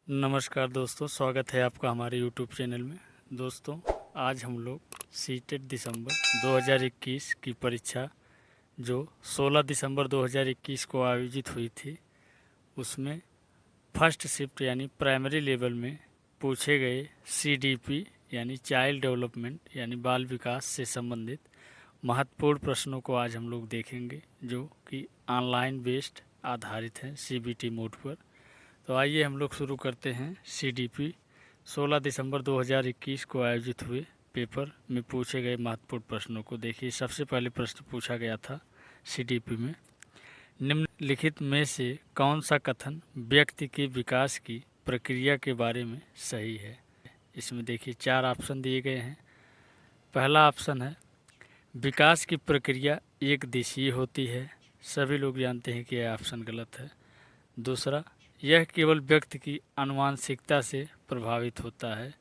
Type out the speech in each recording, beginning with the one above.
नमस्कार दोस्तों, स्वागत है आपका हमारे YouTube चैनल में। दोस्तों, आज हम लोग सीटेट दिसंबर 2021 की परीक्षा जो 16 दिसंबर 2021 को आयोजित हुई थी, उसमें फर्स्ट शिफ्ट यानी प्राइमरी लेवल में पूछे गए CDP यानी चाइल्ड डेवलपमेंट यानी बाल विकास से संबंधित महत्वपूर्ण प्रश्नों को आज हम लोग देखेंगे, जो कि ऑनलाइन बेस्ड आधारित हैं CBT मोड पर। तो आइए हम लोग शुरू करते हैं। CDP 16 दिसंबर 2021 को आयोजित हुए पेपर में पूछे गए महत्वपूर्ण प्रश्नों को देखिए। सबसे पहले प्रश्न पूछा गया था CDP में, निम्नलिखित में से कौन सा कथन व्यक्ति के विकास की प्रक्रिया के बारे में सही है। इसमें देखिए 4 ऑप्शन दिए गए हैं। पहला ऑप्शन है विकास की प्रक्रिया एक दिशीय होती है। सभी लोग जानते हैं कि यह ऑप्शन गलत है। दूसरा, यह केवल व्यक्ति की आनुवांशिकता से प्रभावित होता है।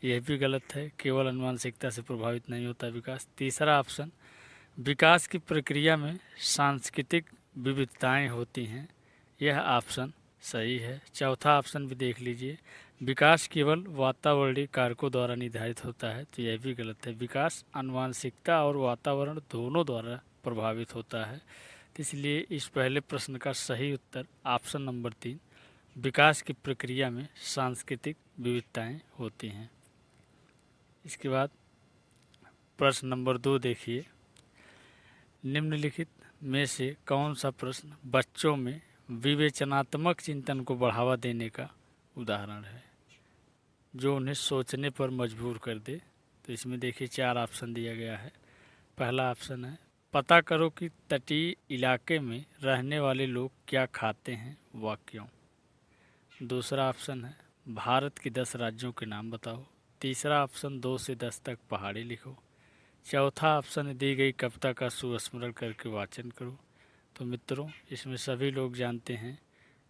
यह भी गलत है, केवल आनुवांशिकता से प्रभावित नहीं होता विकास। तीसरा ऑप्शन, विकास की प्रक्रिया में सांस्कृतिक विविधताएं होती हैं। यह ऑप्शन सही है। चौथा ऑप्शन भी देख लीजिए, विकास केवल वातावरणीय कारकों द्वारा निर्धारित होता है। तो यह भी गलत है, विकास आनुवांशिकता और वातावरण दोनों द्वारा प्रभावित होता है। तो इसलिए इस पहले प्रश्न का सही उत्तर ऑप्शन नंबर 3, विकास की प्रक्रिया में सांस्कृतिक विविधताएं होती हैं। इसके बाद प्रश्न नंबर 2 देखिए, निम्नलिखित में से कौन सा प्रश्न बच्चों में विवेचनात्मक चिंतन को बढ़ावा देने का उदाहरण है, जो उन्हें सोचने पर मजबूर कर दे। तो इसमें देखिए 4 ऑप्शन दिया गया है। पहला ऑप्शन है, पता करो कि तटीय इलाके में रहने वाले लोग क्या खाते हैं, व क्यों। दूसरा ऑप्शन है, भारत के 10 राज्यों के नाम बताओ। तीसरा ऑप्शन, 2 से 10 तक पहाड़ी लिखो। चौथा ऑप्शन, दी गई कविता का सुस्मरण करके वाचन करो। तो मित्रों, इसमें सभी लोग जानते हैं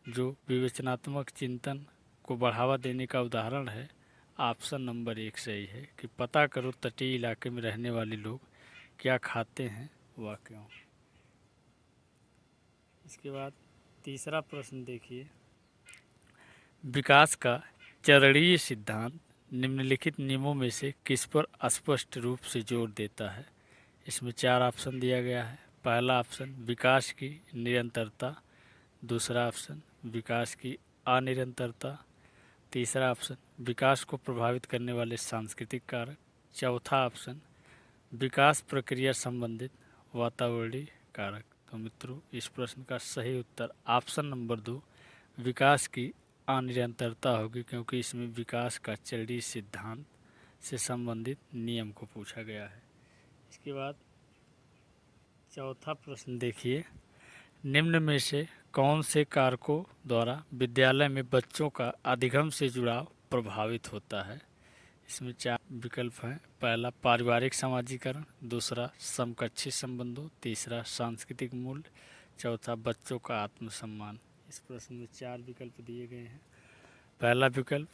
जो विवेचनात्मक चिंतन को बढ़ावा देने का उदाहरण है, ऑप्शन नंबर 1 सही है कि पता करो तटीय इलाके में रहने वाले लोग क्या खाते हैं व क्यों। इसके बाद तीसरा प्रश्न देखिए, विकास का चरणीय सिद्धांत निम्नलिखित नियमों में से किस पर स्पष्ट रूप से जोर देता है। इसमें 4 ऑप्शन दिया गया है। पहला ऑप्शन, विकास की निरंतरता। दूसरा ऑप्शन, विकास की अनिरंतरता। तीसरा ऑप्शन, विकास को प्रभावित करने वाले सांस्कृतिक कारक। चौथा ऑप्शन, विकास प्रक्रिया संबंधित वातावरणीय कारक। तो मित्रों, इस प्रश्न का सही उत्तर ऑप्शन नंबर 2, विकास की अनिरंतरता होगी, क्योंकि इसमें विकास का चरणीय सिद्धांत से संबंधित नियम को पूछा गया है। इसके बाद चौथा प्रश्न देखिए, निम्न में से कौन से कारकों द्वारा विद्यालय में बच्चों का अधिगम से जुड़ाव प्रभावित होता है। इसमें 4 विकल्प हैं। पहला, पारिवारिक समाजीकरण। दूसरा, समकक्षी संबंधों। तीसरा, सांस्कृतिक मूल्य। चौथा, बच्चों का आत्मसम्मान। इस प्रश्न में 4 विकल्प दिए गए हैं। पहला विकल्प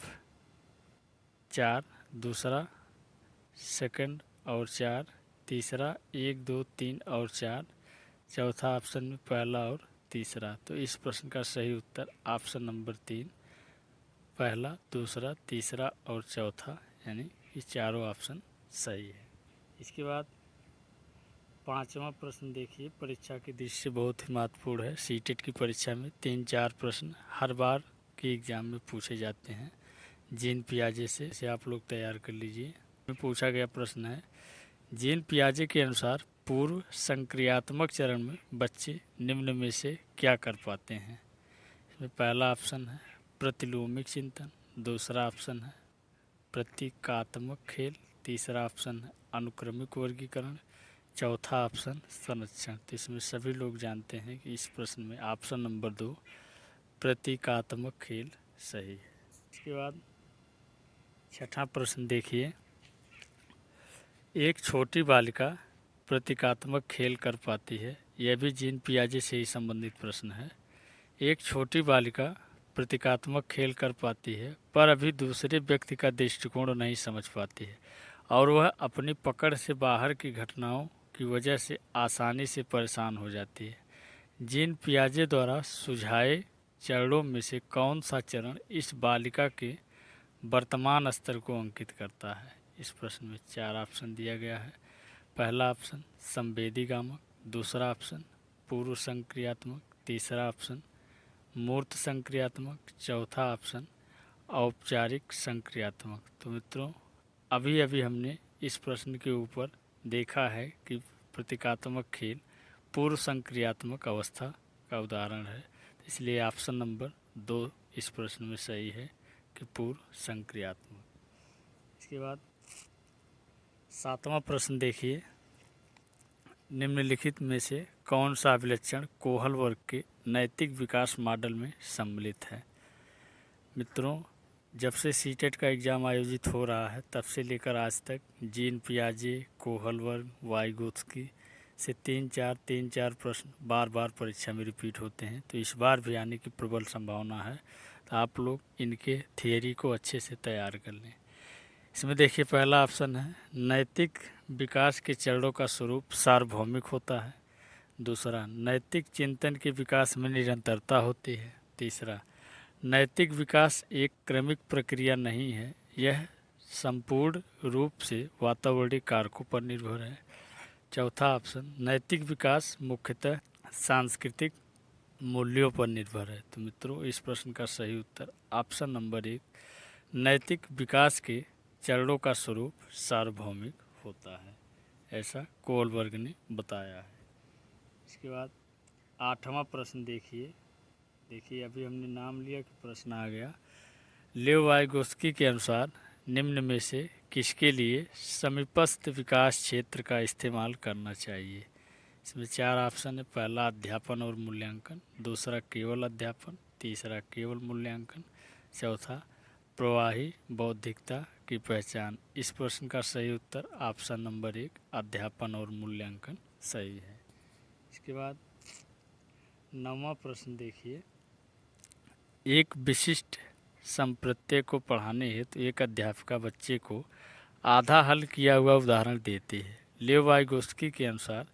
4, दूसरा सेकंड और 4, तीसरा 1, 2, 3 और 4, चौथा ऑप्शन में पहला और तीसरा। तो इस प्रश्न का सही उत्तर ऑप्शन नंबर 3, पहला, दूसरा, तीसरा और चौथा, यानी ये चारों ऑप्शन सही है। इसके बाद 5वां प्रश्न देखिए, परीक्षा की दृष्टि से बहुत ही महत्वपूर्ण है। सीटेट की परीक्षा में 3-4 प्रश्न हर बार के एग्ज़ाम में पूछे जाते हैं। जीन पियाजे से आप लोग तैयार कर लीजिए। में पूछा गया प्रश्न है, जीन पियाजे के अनुसार पूर्व संक्रियात्मक चरण में बच्चे निम्न में से क्या कर पाते हैं। इसमें पहला ऑप्शन है प्रतिलोमिक चिंतन। दूसरा ऑप्शन है प्रतीकात्मक खेल। तीसरा ऑप्शन है अनुक्रमिक वर्गीकरण। चौथा ऑप्शन संरक्षण। तो इसमें सभी लोग जानते हैं कि इस प्रश्न में ऑप्शन नंबर 2, प्रतीकात्मक खेल सही है। इसके बाद 6वां प्रश्न देखिए, एक छोटी बालिका प्रतीकात्मक खेल कर पाती है। यह भी जीन पियाजे से ही संबंधित प्रश्न है। एक छोटी बालिका प्रतीकात्मक खेल कर पाती है, पर अभी दूसरे व्यक्ति का दृष्टिकोण नहीं समझ पाती है और वह अपनी पकड़ से बाहर की घटनाओं की वजह से आसानी से परेशान हो जाती है। जीन पियाजे द्वारा सुझाए चरणों में से कौन सा चरण इस बालिका के वर्तमान स्तर को अंकित करता है? इस प्रश्न में 4 ऑप्शन दिया गया है। पहला ऑप्शन संवेदीगामक, दूसरा ऑप्शन पूर्व संक्रियात्मक, तीसरा ऑप्शन मूर्त संक्रियात्मक, चौथा ऑप्शन औपचारिक संक्रियात्मक। तो मित्रों, अभी अभी हमने इस प्रश्न के ऊपर देखा है कि प्रतीकात्मक खेल पूर्व संक्रियात्मक अवस्था का उदाहरण है, इसलिए ऑप्शन नंबर 2 इस प्रश्न में सही है कि पूर्व संक्रियात्मक। इसके बाद 7वां प्रश्न देखिए, निम्नलिखित में से कौन सा अभिलक्षण कोहल वर्ग के नैतिक विकास मॉडल में सम्मिलित है? मित्रों, जब से सीटेट का एग्ज़ाम आयोजित हो रहा है तब से लेकर आज तक जीन पियाजे, कोहल वर्ग, वाइगोत्स्की से 3-4 प्रश्न बार बार परीक्षा में रिपीट होते हैं, तो इस बार भी आने की प्रबल संभावना है। तो आप लोग इनके थियरी को अच्छे से तैयार कर लें। इसमें देखिए, पहला ऑप्शन है नैतिक विकास के चरणों का स्वरूप सार्वभौमिक होता है। दूसरा, नैतिक चिंतन के विकास में निरंतरता होती है। तीसरा, नैतिक विकास एक क्रमिक प्रक्रिया नहीं है, यह संपूर्ण रूप से वातावरणीय कारकों पर निर्भर है। चौथा ऑप्शन, नैतिक विकास मुख्यतः सांस्कृतिक मूल्यों पर निर्भर है। तो मित्रों, इस प्रश्न का सही उत्तर ऑप्शन नंबर 1, नैतिक विकास के चरणों का स्वरूप सार्वभौमिक होता है, ऐसा कोहलबर्ग ने बताया है। इसके बाद 8वां प्रश्न देखिए, अभी हमने नाम लिया कि प्रश्न आ गया। लेव वाइगोत्स्की के अनुसार निम्न में से किसके लिए समीपस्थ विकास क्षेत्र का इस्तेमाल करना चाहिए? इसमें 4 ऑप्शन है। पहला, अध्यापन और मूल्यांकन, दूसरा केवल अध्यापन, तीसरा केवल मूल्यांकन, चौथा प्रवाही बौद्धिकता की पहचान। इस प्रश्न का सही उत्तर ऑप्शन नंबर 1, अध्यापन और मूल्यांकन सही है। इसके बाद 9वां प्रश्न देखिए, एक विशिष्ट संप्रत्यय को पढ़ाने हेतु एक अध्यापिका बच्चे को आधा हल किया हुआ उदाहरण देती है। लेव वाइगोत्स्की के अनुसार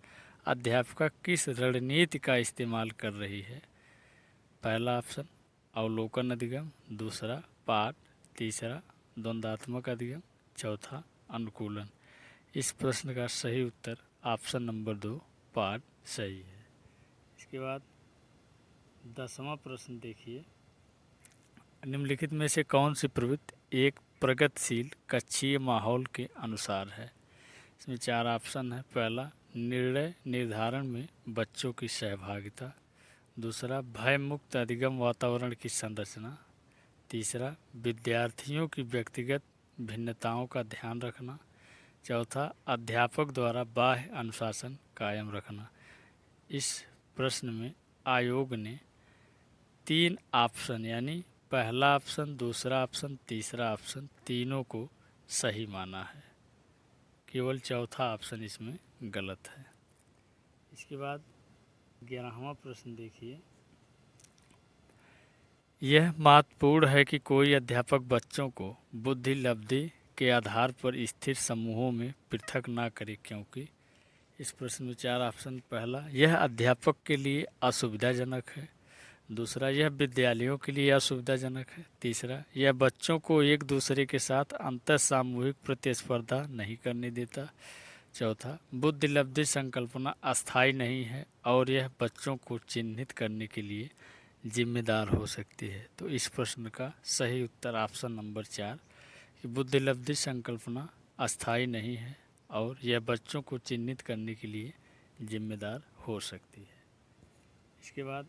अध्यापिका किस रणनीति का इस्तेमाल कर रही है? पहला ऑप्शन अवलोकन अधिगम, दूसरा पाठ, तीसरा द्वंद्वात्मक अधिगम, चौथा अनुकूलन। इस प्रश्न का सही उत्तर ऑप्शन नंबर 2, पाठ सही है। इसके बाद 10वां प्रश्न देखिए, निम्नलिखित में से कौन सी प्रवृत्ति एक प्रगतिशील कक्षीय माहौल के अनुसार है? इसमें 4 ऑप्शन है। पहला, निर्णय निर्धारण में बच्चों की सहभागिता, दूसरा भय मुक्त अधिगम वातावरण की संरचना, तीसरा विद्यार्थियों की व्यक्तिगत भिन्नताओं का ध्यान रखना, चौथा अध्यापक द्वारा बाह्य अनुशासन कायम रखना। इस प्रश्न में आयोग ने 3 ऑप्शन यानी पहला ऑप्शन, दूसरा ऑप्शन, तीसरा ऑप्शन तीनों को सही माना है, केवल चौथा ऑप्शन इसमें गलत है। इसके बाद 11वां प्रश्न देखिए, यह महत्वपूर्ण है कि कोई अध्यापक बच्चों को बुद्धि लब्धि के आधार पर स्थिर समूहों में पृथक ना करे, क्योंकि इस प्रश्न में 4 ऑप्शन। पहला, यह अध्यापक के लिए असुविधाजनक है, दूसरा, यह विद्यालयों के लिए असुविधाजनक है, तीसरा, यह बच्चों को एक दूसरे के साथ अंतर सामूहिक प्रतिस्पर्धा नहीं करने देता, चौथा, बुद्धि लब्धि संकल्पना अस्थायी नहीं है और यह बच्चों को चिन्हित करने के लिए जिम्मेदार हो सकती है। तो इस प्रश्न का सही उत्तर ऑप्शन नंबर 4 कि बुद्धि लब्धि संकल्पना अस्थायी नहीं है और यह बच्चों को चिन्हित करने के लिए जिम्मेदार हो सकती है। इसके बाद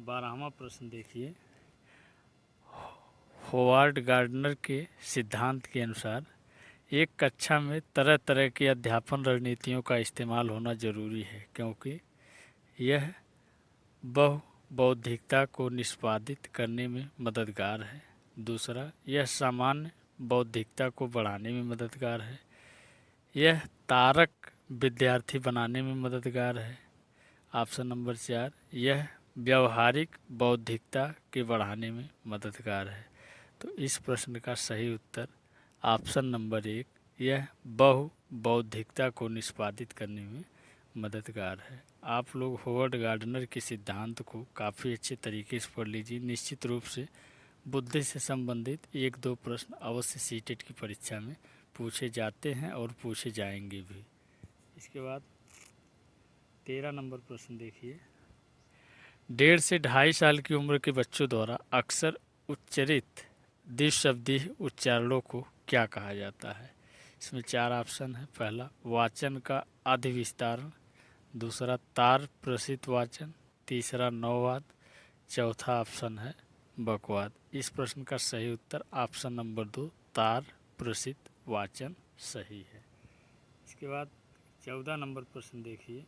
12वां प्रश्न देखिए, होवार्ड गार्डनर के सिद्धांत के अनुसार एक कक्षा में तरह तरह की अध्यापन रणनीतियों का इस्तेमाल होना जरूरी है, क्योंकि यह बहुबौद्धिकता को निष्पादित करने में मददगार है, दूसरा, यह सामान्य बौद्धिकता को बढ़ाने में मददगार है, यह तारक विद्यार्थी बनाने में मददगार है, ऑप्शन नंबर 4, यह व्यवहारिक बौद्धिकता के बढ़ाने में मददगार है। तो इस प्रश्न का सही उत्तर ऑप्शन नंबर 1, यह बहुबौद्धिकता को निष्पादित करने में मददगार है। आप लोग होवर्ड गार्डनर के सिद्धांत को काफ़ी अच्छे तरीके से पढ़ लीजिए। निश्चित रूप से बुद्धि से संबंधित 1-2 प्रश्न अवश्य सीटेट की परीक्षा में पूछे जाते हैं और पूछे जाएंगे भी। इसके बाद 13 नंबर प्रश्न देखिए। 1.5 से 2.5 साल की उम्र के बच्चों द्वारा अक्सर उच्चरित द्विशब्दी उच्चारणों को क्या कहा जाता है? इसमें 4 ऑप्शन है। पहला, वाचन का अधिविस्तारण। दूसरा, तार प्रसित वाचन। तीसरा, नौवाद। चौथा ऑप्शन है बकवाद। इस प्रश्न का सही उत्तर ऑप्शन नंबर 2, तार प्रसित वाचन सही है। इसके बाद 14 नंबर प्रश्न देखिए।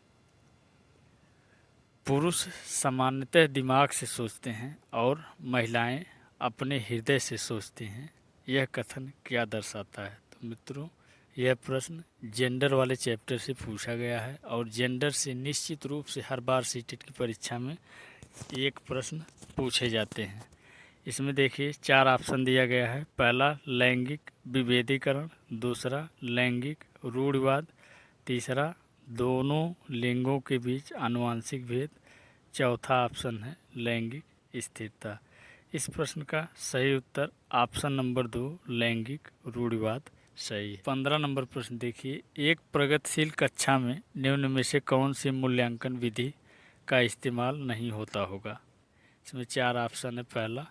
पुरुष सामान्यतः दिमाग से सोचते हैं और महिलाएं अपने हृदय से सोचती हैं, यह कथन क्या दर्शाता है? तो मित्रों, यह प्रश्न जेंडर वाले चैप्टर से पूछा गया है और जेंडर से निश्चित रूप से हर बार सीटेट की परीक्षा में एक प्रश्न पूछे जाते हैं। इसमें देखिए 4 ऑप्शन दिया गया है। पहला, लैंगिक विभेदीकरण। दूसरा, लैंगिक रूढ़िवाद। तीसरा, दोनों लिंगों के बीच आनुवंशिक भेद। चौथा ऑप्शन है लैंगिक स्थिरता। इस प्रश्न का सही उत्तर ऑप्शन नंबर 2, लैंगिक रूढ़िवाद सही है। 15 नंबर प्रश्न देखिए। एक प्रगतिशील कक्षा में निम्न में से कौन सी मूल्यांकन विधि का इस्तेमाल नहीं होता होगा? इसमें 4 ऑप्शन है। पहला,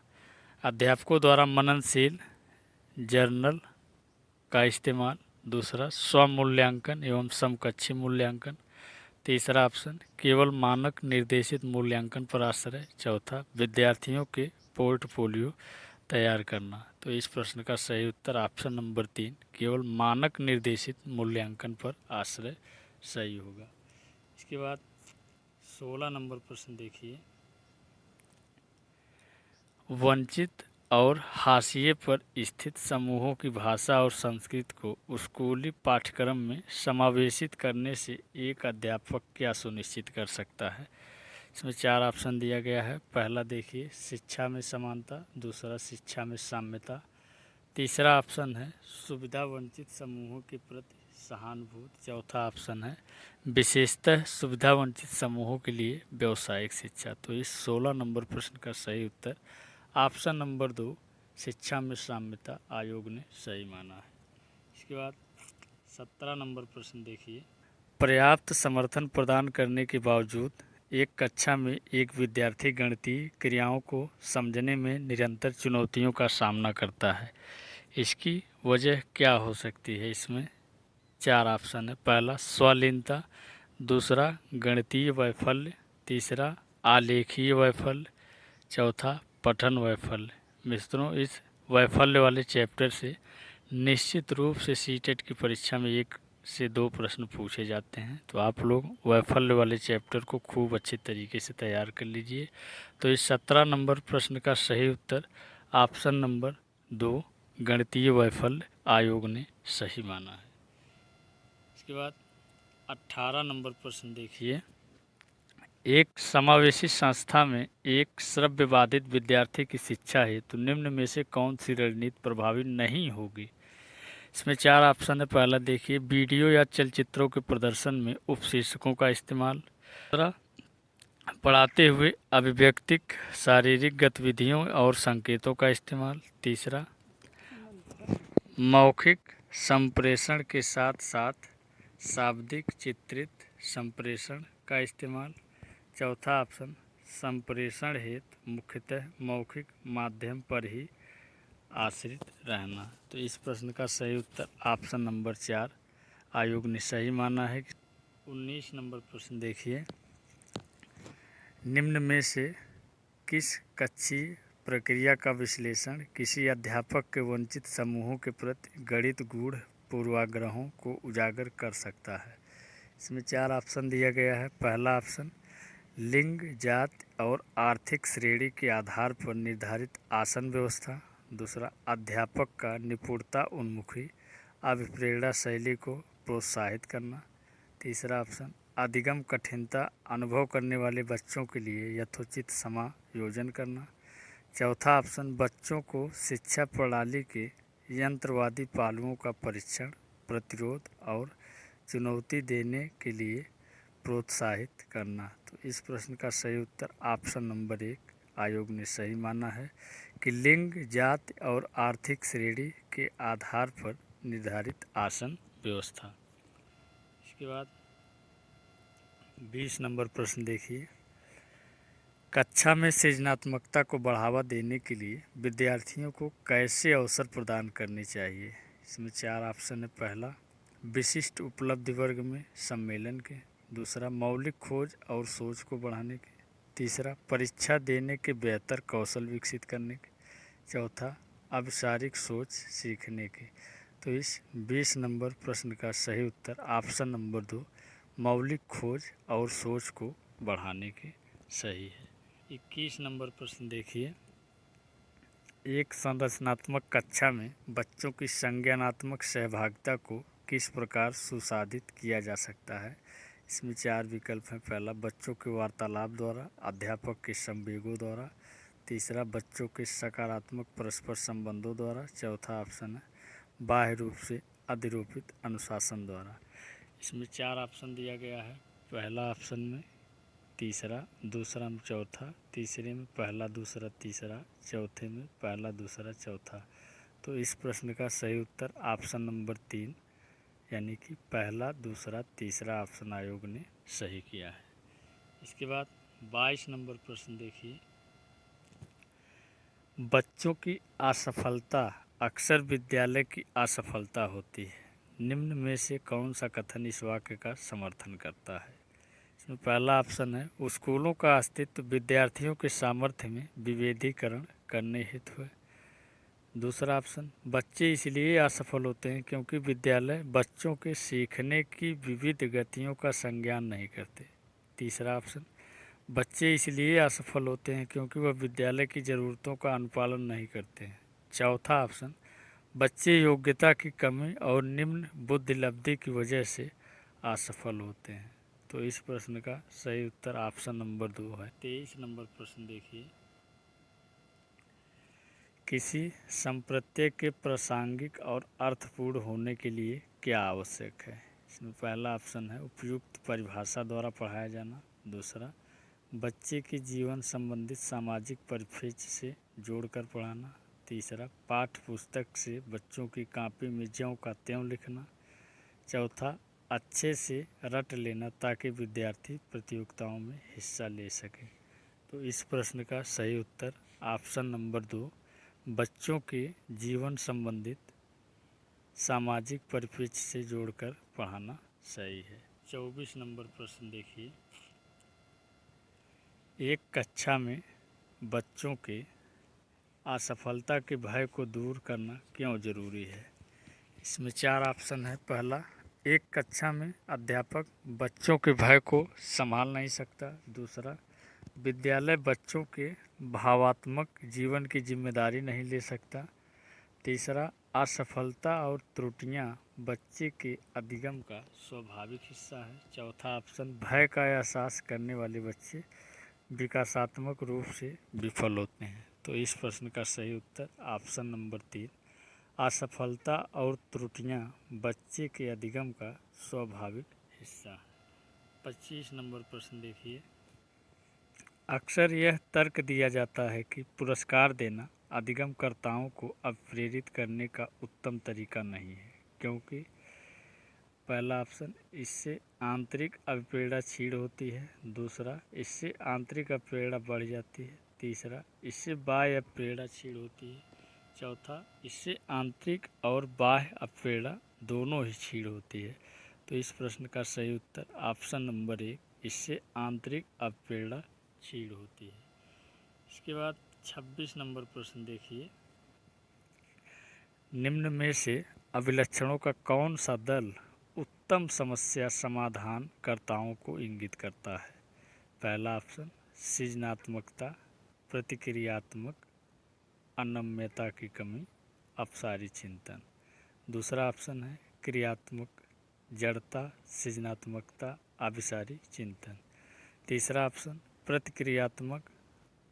अध्यापकों द्वारा मननशील जर्नल का इस्तेमाल। दूसरा, स्वमूल्यांकन एवं समकक्षी मूल्यांकन। तीसरा ऑप्शन, केवल मानक निर्देशित मूल्यांकन पर आश्रय। चौथा, विद्यार्थियों के पोर्टफोलियो तैयार करना। तो इस प्रश्न का सही उत्तर ऑप्शन नंबर 3, केवल मानक निर्देशित मूल्यांकन पर आश्रय सही होगा। इसके बाद 16 नंबर प्रश्न देखिए। वंचित और हाशिए पर स्थित समूहों की भाषा और संस्कृति को स्कूली पाठ्यक्रम में समावेशित करने से एक अध्यापक क्या सुनिश्चित कर सकता है? इसमें 4 ऑप्शन दिया गया है। पहला देखिए, शिक्षा में समानता। दूसरा, शिक्षा में साम्यता। तीसरा ऑप्शन है सुविधा वंचित समूहों के प्रति सहानुभूति। चौथा ऑप्शन है विशेषतः सुविधा वंचित समूहों के लिए व्यावसायिक शिक्षा। तो इस 16 नंबर प्रश्न का सही उत्तर ऑप्शन नंबर 2, शिक्षा में साम्यता आयोग ने सही माना है। इसके बाद 17 नंबर प्रश्न देखिए। पर्याप्त समर्थन प्रदान करने के बावजूद एक कक्षा में एक विद्यार्थी गणितीय क्रियाओं को समझने में निरंतर चुनौतियों का सामना करता है, इसकी वजह क्या हो सकती है? इसमें 4 ऑप्शन है। पहला, स्वलीनता। दूसरा, गणितीय वैफल्य। तीसरा, आलेखीय वैफल्य। चौथा, पठन वैफल्य। मित्रों, इस वैफल्य वाले चैप्टर से निश्चित रूप से सीटेट की परीक्षा में 1 से 2 प्रश्न पूछे जाते हैं, तो आप लोग वैफल्य वाले चैप्टर को खूब अच्छे तरीके से तैयार कर लीजिए। तो इस 17 नंबर प्रश्न का सही उत्तर ऑप्शन नंबर 2, गणितीय वैफल्य आयोग ने सही माना है। इसके बाद 18 नंबर प्रश्न देखिए। एक समावेशी संस्था में एक श्रव्य बाधित विद्यार्थी की शिक्षा है तो निम्न में से कौन सी रणनीति प्रभावी नहीं होगी? इसमें 4 ऑप्शन है। पहला देखिए, वीडियो या चलचित्रों के प्रदर्शन में उपशीर्षकों का इस्तेमाल। दूसरा, पढ़ाते हुए अभिव्यक्तिक शारीरिक गतिविधियों और संकेतों का इस्तेमाल। तीसरा, मौखिक संप्रेषण के साथ साथ शाब्दिक चित्रित संप्रेषण का इस्तेमाल। चौथा ऑप्शन, संप्रेषण हेतु मुख्यतः मौखिक माध्यम पर ही आश्रित रहना। तो इस प्रश्न का सही उत्तर ऑप्शन नंबर 4 आयोग ने सही माना है। 19 नंबर प्रश्न देखिए। निम्न में से किस कक्षीय प्रक्रिया का विश्लेषण किसी अध्यापक के वंचित समूहों के प्रति गणित गूढ़ पूर्वाग्रहों को उजागर कर सकता है? इसमें 4 ऑप्शन दिया गया है। पहला ऑप्शन, लिंग, जाति और आर्थिक श्रेणी के आधार पर निर्धारित आसन व्यवस्था। दूसरा, अध्यापक का निपुणता उन्मुखी अभिप्रेरणा शैली को प्रोत्साहित करना। तीसरा ऑप्शन, अधिगम कठिनता अनुभव करने वाले बच्चों के लिए यथोचित समायोजन करना। चौथा ऑप्शन, बच्चों को शिक्षा प्रणाली के यंत्रवादी पहलुओं का परीक्षण, प्रतिरोध और चुनौती देने के लिए प्रोत्साहित करना। तो इस प्रश्न का सही उत्तर ऑप्शन नंबर 1 आयोग ने सही माना है कि लिंग, जाति और आर्थिक श्रेणी के आधार पर निर्धारित आसन व्यवस्था। इसके बाद 20 नंबर प्रश्न देखिए, कक्षा में सृजनात्मकता को बढ़ावा देने के लिए विद्यार्थियों को कैसे अवसर प्रदान करने चाहिए। इसमें 4 ऑप्शन है। पहला, विशिष्ट उपलब्धि वर्ग में सम्मेलन के। दूसरा, मौलिक खोज और सोच को बढ़ाने के। तीसरा, परीक्षा देने के बेहतर कौशल विकसित करने के। चौथा, अवसारिक सोच सीखने के। तो इस 20 नंबर प्रश्न का सही उत्तर ऑप्शन नंबर 2 मौलिक खोज और सोच को बढ़ाने के सही है। 21 नंबर प्रश्न देखिए, एक संरचनात्मक कक्षा में बच्चों की संज्ञानात्मक सहभागिता को किस प्रकार सुसाधित किया जा सकता है। इसमें 4 विकल्प हैं। पहला, बच्चों के वार्तालाप द्वारा, अध्यापक के संवेगों द्वारा। तीसरा, बच्चों के सकारात्मक परस्पर संबंधों द्वारा। चौथा ऑप्शन है बाह्य रूप से अधिरोपित अनुशासन द्वारा। इसमें 4 ऑप्शन दिया गया है। पहला ऑप्शन में तीसरा, दूसरा में चौथा, तीसरे में पहला दूसरा तीसरा, चौथे में पहला दूसरा चौथा। तो इस प्रश्न का सही उत्तर ऑप्शन नंबर 3 यानी कि पहला दूसरा तीसरा ऑप्शन आयोग ने सही किया है। इसके बाद 22 नंबर प्रश्न देखिए, बच्चों की असफलता अक्सर विद्यालय की असफलता होती है। निम्न में से कौन सा कथन इस वाक्य का समर्थन करता है। इसमें पहला ऑप्शन है स्कूलों का अस्तित्व विद्यार्थियों के सामर्थ्य में विभेदीकरण करने हेतु है। दूसरा ऑप्शन, बच्चे इसलिए असफल होते हैं क्योंकि विद्यालय बच्चों के सीखने की विविध गतियों का संज्ञान नहीं करते। तीसरा ऑप्शन, बच्चे इसलिए असफल होते हैं क्योंकि वह विद्यालय की ज़रूरतों का अनुपालन नहीं करते हैं। चौथा ऑप्शन, बच्चे योग्यता की कमी और निम्न बुद्धिलब्धि की वजह से असफल होते हैं। तो इस प्रश्न का सही उत्तर ऑप्शन नंबर 2 है। 23 नंबर प्रश्न देखिए, किसी संप्रत्यय के प्रासंगिक और अर्थपूर्ण होने के लिए क्या आवश्यक है। इसमें पहला ऑप्शन है उपयुक्त परिभाषा द्वारा पढ़ाया जाना। दूसरा, बच्चे के जीवन संबंधित सामाजिक परिप्रेक्ष्य से जोड़कर पढ़ाना। तीसरा, पाठ्य पुस्तक से बच्चों की कॉपी में ज्यों का त्यों लिखना। चौथा, अच्छे से रट लेना ताकि विद्यार्थी प्रतियोगिताओं में हिस्सा ले सके। तो इस प्रश्न का सही उत्तर ऑप्शन नंबर 2 बच्चों के जीवन संबंधित सामाजिक परिप्रेक्ष्य से जोड़कर पढ़ाना सही है। 24 नंबर प्रश्न देखिए, एक कक्षा में बच्चों के असफलता के भय को दूर करना क्यों जरूरी है। इसमें 4 ऑप्शन है। पहला, एक कक्षा में अध्यापक बच्चों के भय को संभाल नहीं सकता। दूसरा, विद्यालय बच्चों के भावात्मक जीवन की जिम्मेदारी नहीं ले सकता। तीसरा, असफलता और त्रुटियां बच्चे के अधिगम का स्वाभाविक हिस्सा है। चौथा ऑप्शन, भय का एहसास करने वाले बच्चे विकासात्मक रूप से विफल होते हैं। तो इस प्रश्न का सही उत्तर ऑप्शन नंबर 3 असफलता और त्रुटियां बच्चे के अधिगम का स्वाभाविक हिस्सा है। 25 नंबर प्रश्न देखिए, अक्सर यह तर्क दिया जाता है कि पुरस्कार देना अधिगमकर्ताओं को अप्रेरित करने का उत्तम तरीका नहीं है क्योंकि पहला ऑप्शन, इससे आंतरिक अभिप्रेरणा क्षीण होती है। दूसरा, इससे आंतरिक अभिप्रेरणा बढ़ जाती है। तीसरा, इससे बाह्य अभिप्रेरणा क्षीण होती है। चौथा, इससे आंतरिक और बाह्य अभिप्रेरणा दोनों ही क्षीण होती है। तो इस प्रश्न का सही उत्तर ऑप्शन नंबर 1 इससे आंतरिक अभिप्रेरणा क्षीण होती है। इसके बाद 26 नंबर प्रश्न देखिए, निम्न में से अभिलक्षणों का कौन सा दल उत्तम समस्या समाधानकर्ताओं को इंगित करता है। पहला ऑप्शन, सृजनात्मकता, प्रतिक्रियात्मक, अनम्यता की कमी, अपसारी चिंतन। दूसरा ऑप्शन है क्रियात्मक, जड़ता, सृजनात्मकता, अभिसारी चिंतन। तीसरा ऑप्शन, प्रतिक्रियात्मक,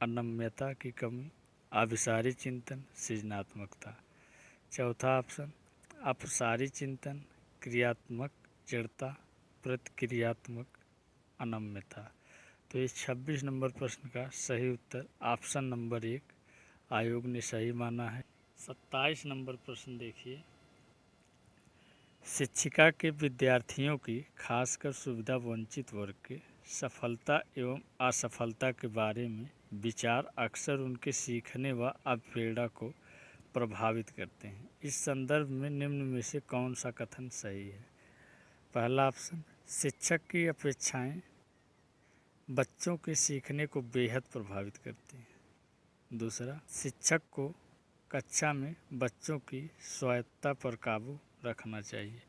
अनम्यता की कमी, अभिसारी चिंतन, सृजनात्मकता। चौथा ऑप्शन, अपसारी चिंतन, क्रियात्मक, जड़ता, प्रतिक्रियात्मक, अनम्य था। तो इस 26 नंबर प्रश्न का सही उत्तर ऑप्शन नंबर 1 आयोग ने सही माना है। 27 नंबर प्रश्न देखिए, शिक्षिका के विद्यार्थियों की खासकर सुविधा वंचित वर्ग के सफलता एवं असफलता के बारे में विचार अक्सर उनके सीखने व अभिप्रेरणा को प्रभावित करते हैं। इस संदर्भ में निम्न में से कौन सा कथन सही है? पहला ऑप्शन, शिक्षक की अपेक्षाएं बच्चों के सीखने को बेहद प्रभावित करती हैं। दूसरा, शिक्षक को कक्षा में बच्चों की स्वायत्तता पर काबू रखना चाहिए।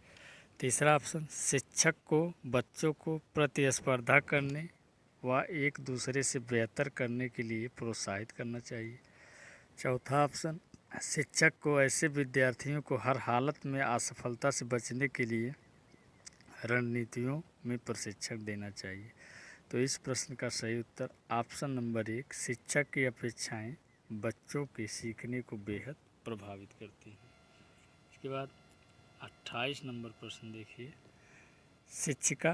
तीसरा ऑप्शन, शिक्षक को बच्चों को प्रतिस्पर्धा करने व एक दूसरे से बेहतर करने के लिए प्रोत्साहित करना चाहिए। चौथा ऑप्शन, शिक्षक को ऐसे विद्यार्थियों को हर हालत में असफलता से बचने के लिए रणनीतियों में प्रशिक्षण देना चाहिए। तो इस प्रश्न का सही उत्तर ऑप्शन नंबर 1 शिक्षक की अपेक्षाएं बच्चों के सीखने को बेहद प्रभावित करती हैं। इसके बाद 28 नंबर प्रश्न देखिए, शिक्षिका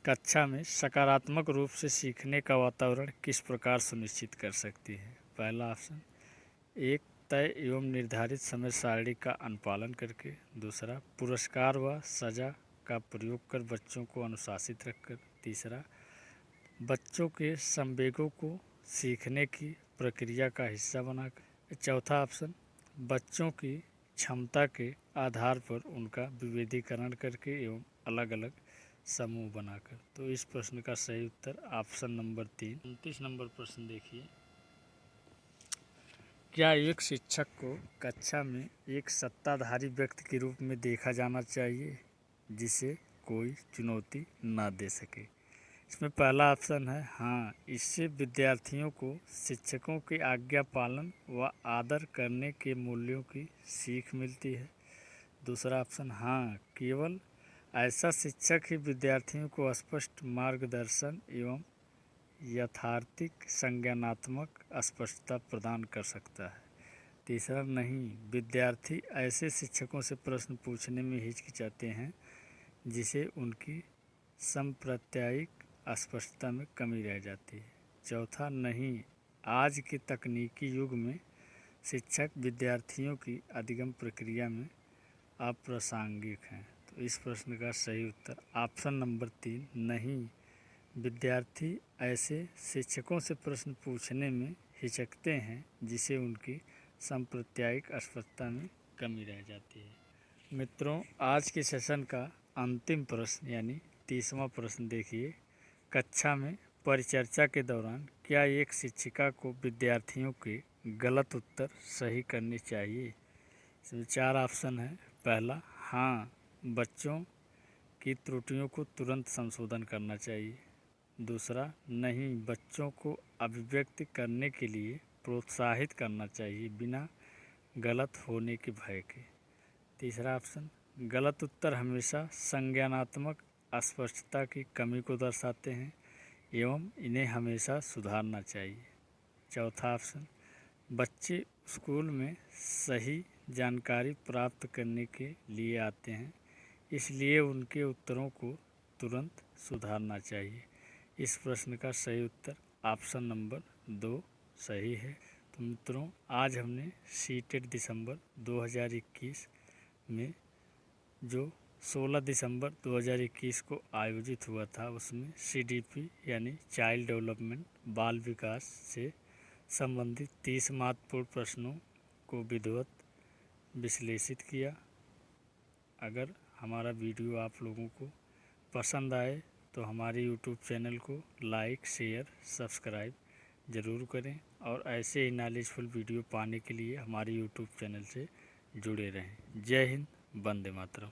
कक्षा में सकारात्मक रूप से सीखने का वातावरण किस प्रकार सुनिश्चित कर सकती है? पहला ऑप्शन, एक तय एवं निर्धारित समय सारणी का अनुपालन करके। दूसरा, पुरस्कार व सजा का प्रयोग कर बच्चों को अनुशासित रखकर। तीसरा, बच्चों के संवेगों को सीखने की प्रक्रिया का हिस्सा बनाकर। चौथा ऑप्शन, बच्चों की क्षमता के आधार पर उनका विभेदीकरण करके एवं अलग अलग समूह बनाकर। तो इस प्रश्न का सही उत्तर ऑप्शन नंबर 3। 29 नंबर प्रश्न देखिए, क्या एक शिक्षक को कक्षा में एक सत्ताधारी व्यक्ति के रूप में देखा जाना चाहिए जिसे कोई चुनौती ना दे सके? इसमें पहला ऑप्शन है हाँ, इससे विद्यार्थियों को शिक्षकों के आज्ञा पालन व आदर करने के मूल्यों की सीख मिलती है। दूसरा ऑप्शन हाँ, केवल ऐसा शिक्षक ही विद्यार्थियों को स्पष्ट मार्गदर्शन एवं यथार्थिक संज्ञानात्मक स्पष्टता प्रदान कर सकता है। तीसरा नहीं, विद्यार्थी ऐसे शिक्षकों से प्रश्न पूछने में हिचकिचाते हैं जिसे उनकी संप्रत्यायिक स्पष्टता में कमी रह जाती है। चौथा नहीं, आज के तकनीकी युग में शिक्षक विद्यार्थियों की अधिगम प्रक्रिया में अप्रासंगिक हैं। तो इस प्रश्न का सही उत्तर ऑप्शन नंबर 3 नहीं, विद्यार्थी ऐसे शिक्षकों से प्रश्न पूछने में हिचकते हैं जिसे उनकी संप्रत्यायिक स्पष्टता में कमी रह जाती है। मित्रों, आज के सेशन का अंतिम प्रश्न यानी 30वां प्रश्न देखिए, कक्षा में परिचर्चा के दौरान क्या एक शिक्षिका को विद्यार्थियों के गलत उत्तर सही करने चाहिए? इसमें 4 ऑप्शन है। पहला हाँ, बच्चों की त्रुटियों को तुरंत संशोधन करना चाहिए। दूसरा नहीं, बच्चों को अभिव्यक्त करने के लिए प्रोत्साहित करना चाहिए बिना गलत होने के भय के। तीसरा ऑप्शन, गलत उत्तर हमेशा संज्ञानात्मक अस्पष्टता की कमी को दर्शाते हैं एवं इन्हें हमेशा सुधारना चाहिए। चौथा ऑप्शन, बच्चे स्कूल में सही जानकारी प्राप्त करने के लिए आते हैं, इसलिए उनके उत्तरों को तुरंत सुधारना चाहिए। इस प्रश्न का सही उत्तर ऑप्शन नंबर 2 सही है। तो मित्रों, आज हमने सीटेट दिसंबर 2021 में जो 16 दिसंबर 2021 को आयोजित हुआ था उसमें CDP यानी चाइल्ड डेवलपमेंट बाल विकास से संबंधित 30 महत्वपूर्ण प्रश्नों को विधिवत विश्लेषित किया। अगर हमारा वीडियो आप लोगों को पसंद आए तो हमारे YouTube चैनल को लाइक, शेयर, सब्सक्राइब ज़रूर करें और ऐसे ही नॉलेजफुल वीडियो पाने के लिए हमारे YouTube चैनल से जुड़े रहें। जय हिंद, वंदे मातरम।